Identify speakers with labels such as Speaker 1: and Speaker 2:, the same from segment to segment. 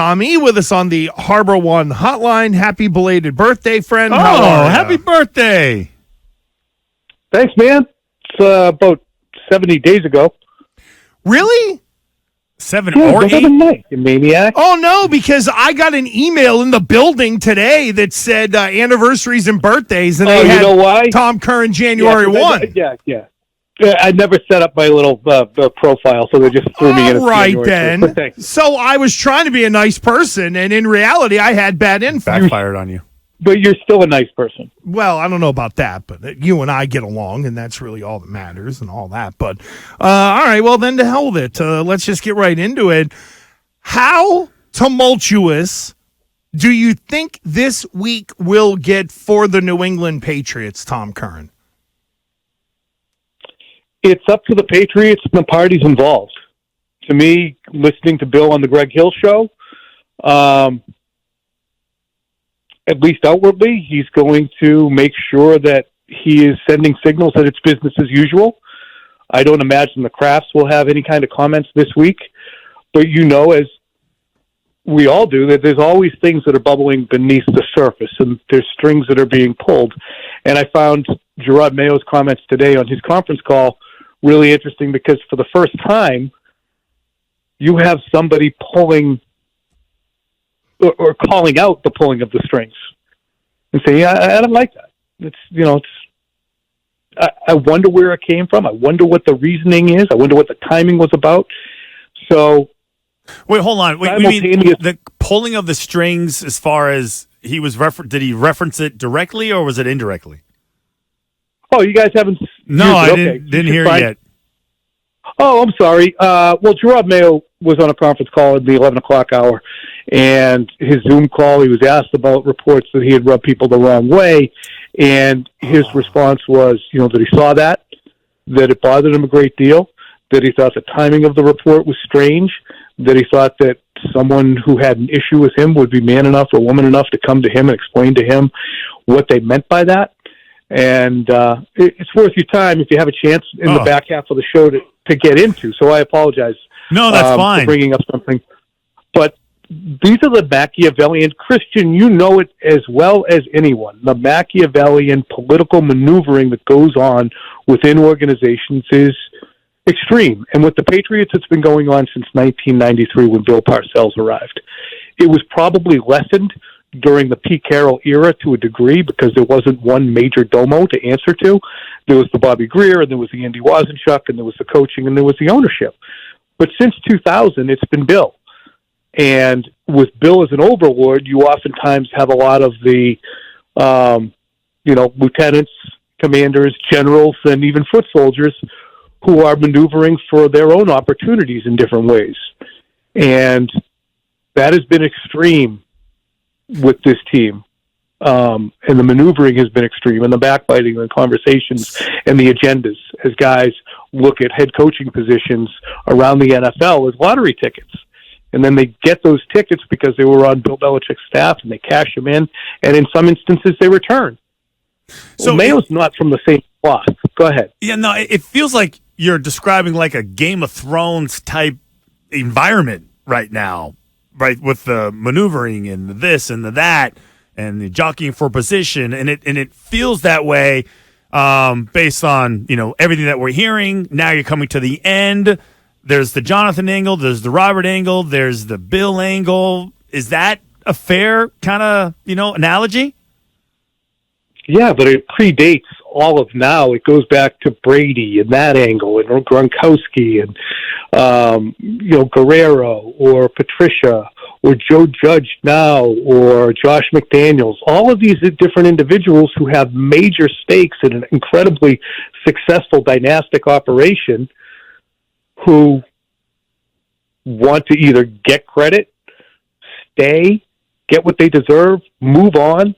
Speaker 1: Tommy with us on the Harbor One hotline. Happy belated birthday, friend.
Speaker 2: Oh, happy birthday.
Speaker 3: Thanks, man. It's about 70 days ago.
Speaker 1: Really?
Speaker 2: 7
Speaker 3: Yeah,
Speaker 2: or 8?
Speaker 3: Night, you maniac.
Speaker 1: Oh, no, because I got an email in the building today that said anniversaries and birthdays, and they had
Speaker 3: you know why?
Speaker 1: Tom Curran January 1.
Speaker 3: Yeah. I never set up my little profile, so they just threw me in.
Speaker 1: All right, then. So I was trying to be a nice person, and in reality, I had bad info.
Speaker 2: Backfired on you.
Speaker 3: But you're still a nice person.
Speaker 1: Well, I don't know about that, but you and I get along, and that's really all that matters and all that. But, all right, well, then to hell with it. Let's just get right into it. How tumultuous do you think this week will get for the New England Patriots, Tom Curran?
Speaker 3: It's up to the Patriots and the parties involved. To me, listening to Bill on the Greg Hill show, at least outwardly, he's going to make sure that he is sending signals that it's business as usual. I don't imagine the Crafts will have any kind of comments this week, but as we all do, that there's always things that are bubbling beneath the surface, and there's strings that are being pulled. And I found Jerod Mayo's comments today on his conference call really interesting because for the first time, you have somebody pulling or calling out the pulling of the strings and saying, I don't like that. I wonder where it came from. I wonder what the reasoning is. I wonder what the timing was about. So,
Speaker 2: wait, hold on. Wait, you mean the pulling of the strings as far as he was did he reference it directly or was it indirectly?
Speaker 3: Oh, you guys haven't?
Speaker 2: No, I didn't hear it yet.
Speaker 3: Oh, I'm sorry. Well, Jerod Mayo was on a conference call at the 11 o'clock hour, and his Zoom call, he was asked about reports that he had rubbed people the wrong way, and his response was, that he saw that it bothered him a great deal, that he thought the timing of the report was strange, that he thought that someone who had an issue with him would be man enough or woman enough to come to him and explain to him what they meant by that. And it's worth your time if you have a chance in the back half of the show to get into. So I apologize.
Speaker 2: No, that's fine.
Speaker 3: For bringing up something. But these are the Machiavellian, Christian, you know it as well as anyone, the Machiavellian political maneuvering that goes on within organizations is extreme. And with the Patriots, it's been going on since 1993 when Bill Parcells arrived. It was probably lessened during the Pete Carroll era to a degree because there wasn't one major domo to answer to. There was the Bobby Greer, and there was the Andy Wazenchuk, and there was the coaching, and there was the ownership. But since 2000, it's been Bill. And with Bill as an overlord, you oftentimes have a lot of the, lieutenants, commanders, generals, and even foot soldiers who are maneuvering for their own opportunities in different ways. And that has been extreme with this team. And the maneuvering has been extreme, and the backbiting and the conversations and the agendas as guys look at head coaching positions around the NFL as lottery tickets. And then they get those tickets because they were on Bill Belichick's staff, and they cash them in, and in some instances they return. So Mayo's not from the same cloth. Go ahead.
Speaker 2: Yeah, no, it feels like you're describing like a Game of Thrones type environment right now, right, with the maneuvering and the this and the that and the jockeying for position, and it feels that way based on everything that we're hearing. Now you're coming to the end. There's the Jonathan angle, there's the Robert angle, there's the Bill angle. Is that a fair kind of analogy? Yeah,
Speaker 3: but it predates all of now. It goes back to Brady and that angle, and Gronkowski, and Guerrero or Patricia or Joe Judge now or Josh McDaniels. All of these different individuals who have major stakes in an incredibly successful dynastic operation, who want to either get credit, stay, get what they deserve, move on.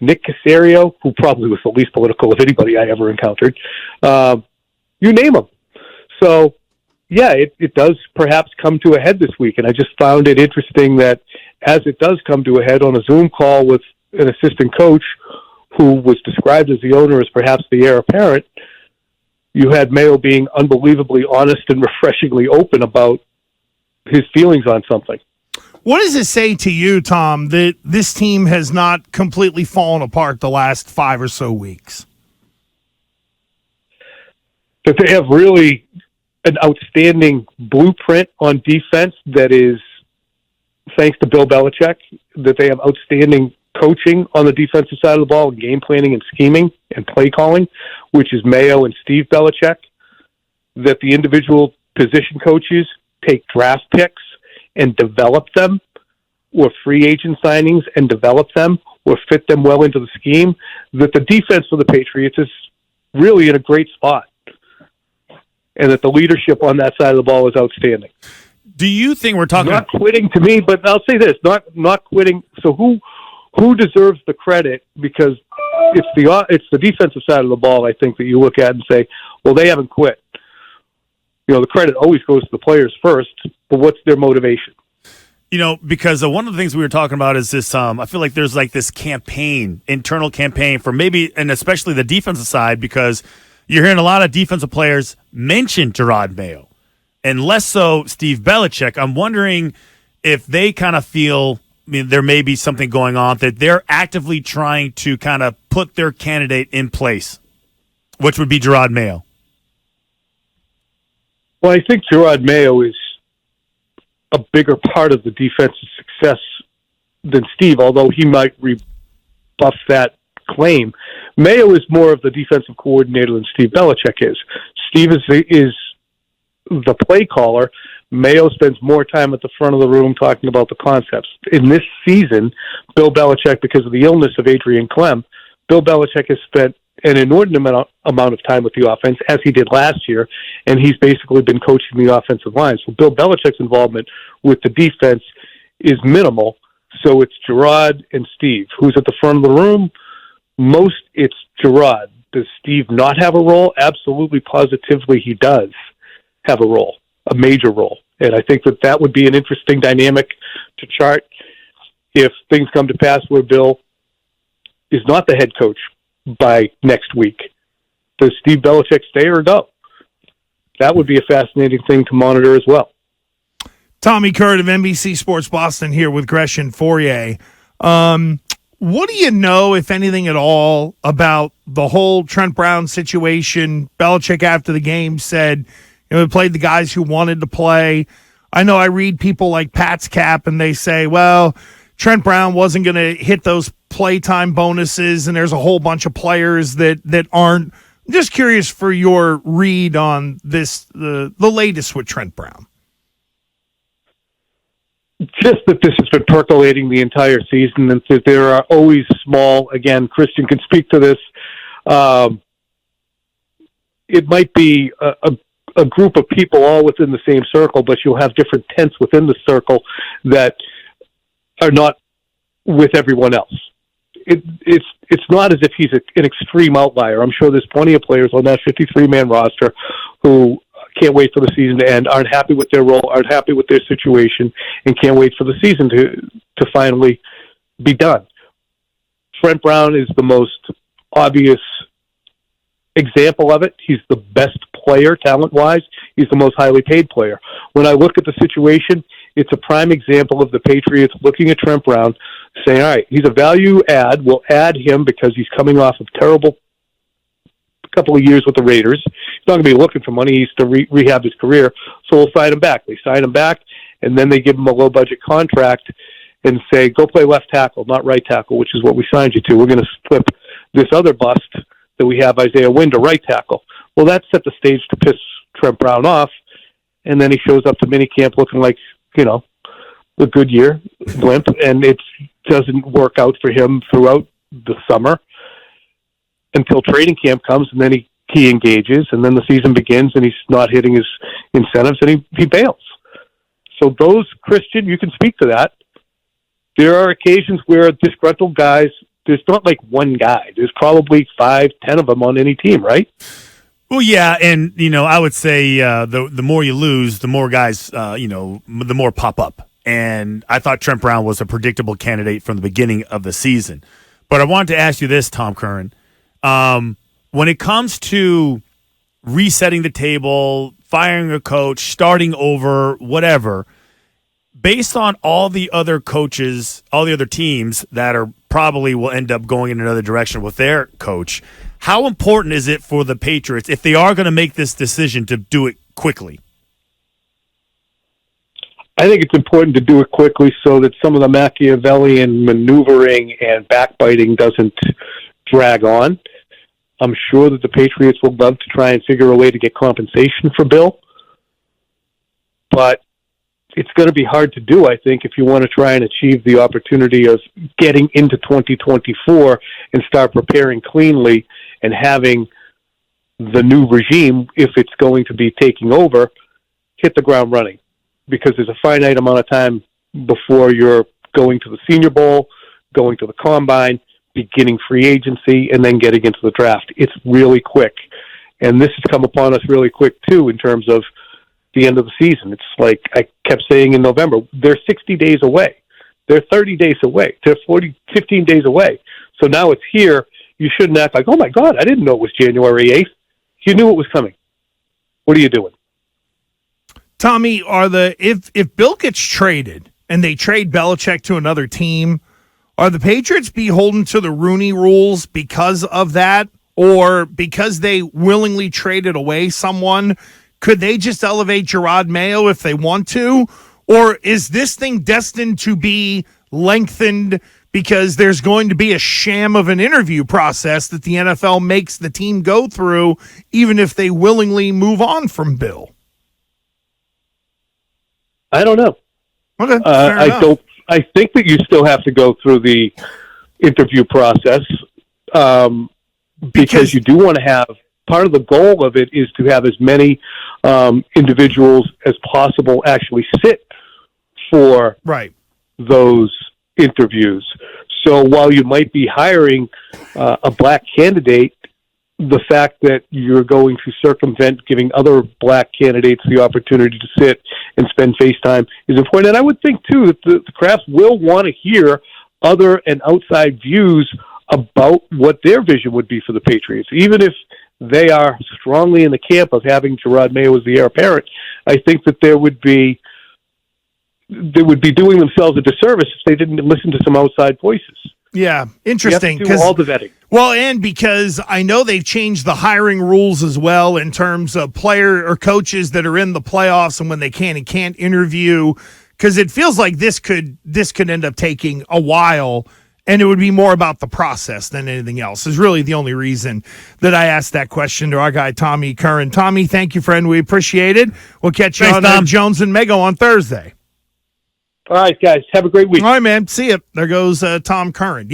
Speaker 3: Nick Caserio, who probably was the least political of anybody I ever encountered. You name them. So, yeah, it does perhaps come to a head this week. And I just found it interesting that as it does come to a head on a Zoom call with an assistant coach who was described as the owner as perhaps the heir apparent, you had Mayo being unbelievably honest and refreshingly open about his feelings on something.
Speaker 1: What does it say to you, Tom, that this team has not completely fallen apart the last 5 or so weeks?
Speaker 3: That they have really an outstanding blueprint on defense that is thanks to Bill Belichick, that they have outstanding coaching on the defensive side of the ball, game planning and scheming and play calling, which is Mayo and Steve Belichick, that the individual position coaches take draft picks and develop them, or free agent signings and develop them, or fit them well into the scheme, that the defense for the Patriots is really in a great spot, and that the leadership on that side of the ball is outstanding.
Speaker 2: Do you think we're talking
Speaker 3: not quitting to me? But I'll say this: not quitting. So who deserves the credit? Because it's the defensive side of the ball. I think that you look at and say, well, they haven't quit. The credit always goes to the players first. But what's their motivation?
Speaker 2: Because one of the things we were talking about is this. I feel like there's like this internal campaign for maybe, and especially the defensive side, because you're hearing a lot of defensive players mention Jerod Mayo, and less so Steve Belichick. I'm wondering if they kind of feel there may be something going on, that they're actively trying to kind of put their candidate in place, which would be Jerod Mayo.
Speaker 3: Well, I think Jerod Mayo is a bigger part of the defense's success than Steve, although he might rebuff that claim. Mayo is more of the defensive coordinator than Steve Belichick is. Steve is the play caller. Mayo spends more time at the front of the room talking about the concepts. In this season, Bill Belichick, because of the illness of Adrian Clem, Bill Belichick has spent an inordinate amount of time with the offense, as he did last year, and he's basically been coaching the offensive line. So Bill Belichick's involvement with the defense is minimal. So it's Jerod and Steve. Who's at the front of the room? Most it's Jerod. Does Steve not have a role? Absolutely, positively he does have a role, a major role. And I think that would be an interesting dynamic to chart if things come to pass where Bill is not the head coach by next week. Does Steve Belichick stay or go? That would be a fascinating thing to monitor as well.
Speaker 1: Tommy Curran of NBC Sports Boston here with Gresham Fourier. What do you know, if anything at all, about the whole Trent Brown situation? Belichick after the game said, we played the guys who wanted to play. I know I read people like Pat's Cap, and they say, well, Trent Brown wasn't going to hit those playtime bonuses, and there's a whole bunch of players that aren't. I'm just curious for your read on this, the latest with Trent Brown.
Speaker 3: Just that this has been percolating the entire season, and that there are always small, again, Christian can speak to this, it might be a group of people all within the same circle, but you'll have different tents within the circle that are not with everyone else. It's not as if he's an extreme outlier. I'm sure there's plenty of players on that 53-man roster who can't wait for the season to end, aren't happy with their role, aren't happy with their situation, and can't wait for the season to finally be done. Trent Brown is the most obvious example of it. He's the best player, talent-wise. He's the most highly paid player. When I look at the situation, it's a prime example of the Patriots looking at Trent Brown, saying, all right, he's a value add. We'll add him because he's coming off of terrible couple of years with the Raiders. He's not going to be looking for money. He's to rehab his career, so we'll sign him back. They sign him back, and then they give him a low-budget contract and say, go play left tackle, not right tackle, which is what we signed you to. We're going to flip this other bust that we have, Isaiah Wynn, to right tackle. Well, that set the stage to piss Trent Brown off, and then he shows up to minicamp looking like, a Goodyear blimp, and it doesn't work out for him throughout the summer until training camp comes, and then he engages, and then the season begins, and he's not hitting his incentives, and he bails. So those, Christian, you can speak to that. There are occasions where disgruntled guys, there's not like one guy. There's probably 5, 10 of them on any team, right?
Speaker 2: Well, yeah, and, I would say the more you lose, the more guys, the more pop up. And I thought Trent Brown was a predictable candidate from the beginning of the season. But I wanted to ask you this, Tom Curran. When it comes to resetting the table, firing a coach, starting over, whatever, based on all the other coaches, all the other teams that are probably will end up going in another direction with their coach, how important is it for the Patriots if they are going to make this decision to do it quickly?
Speaker 3: I think it's important to do it quickly so that some of the Machiavellian maneuvering and backbiting doesn't drag on. I'm sure that the Patriots would love to try and figure a way to get compensation for Bill, but it's going to be hard to do, I think, if you want to try and achieve the opportunity of getting into 2024 and start preparing cleanly and having the new regime, if it's going to be taking over, hit the ground running. Because there's a finite amount of time before you're going to the Senior Bowl, going to the Combine, beginning free agency, and then getting into the draft. It's really quick. And this has come upon us really quick, too, in terms of the end of the season. It's like I kept saying in November, they're 60 days away. They're 30 days away. They're 15 days away. So now it's here. You shouldn't act like, oh, my God, I didn't know it was January 8th. You knew it was coming. What are you doing?
Speaker 1: Tommy, if Bill gets traded and they trade Belichick to another team, are the Patriots beholden to the Rooney rules because of that, or because they willingly traded away someone? Could they just elevate Jerod Mayo if they want to, or is this thing destined to be lengthened because there's going to be a sham of an interview process that the NFL makes the team go through, even if they willingly move on from Bill?
Speaker 3: I don't know.
Speaker 1: Okay,
Speaker 3: I think that you still have to go through the interview process because you do want to have part of the goal of it is to have as many individuals as possible actually sit for those interviews. So while you might be hiring a black candidate, the fact that you're going to circumvent giving other black candidates the opportunity to sit and spend face time is important. And I would think, too, that the Crafts will want to hear other and outside views about what their vision would be for the Patriots. Even if they are strongly in the camp of having Jerod Mayo as the heir apparent, I think that they would be doing themselves a disservice if they didn't listen to some outside voices.
Speaker 1: Yeah, interesting.
Speaker 3: You have to do all the vetting.
Speaker 1: Well, and because I know they've changed the hiring rules as well in terms of player or coaches that are in the playoffs and when they can and can't interview, because it feels like this could end up taking a while, and it would be more about the process than anything else. Is really the only reason that I asked that question to our guy Tommy Curran. Tommy, thank you, friend. We appreciate it. We'll catch you on Jones and Mayo on Thursday.
Speaker 3: All right, guys. Have a great week.
Speaker 1: All right, man. See you. There goes Tom Curran.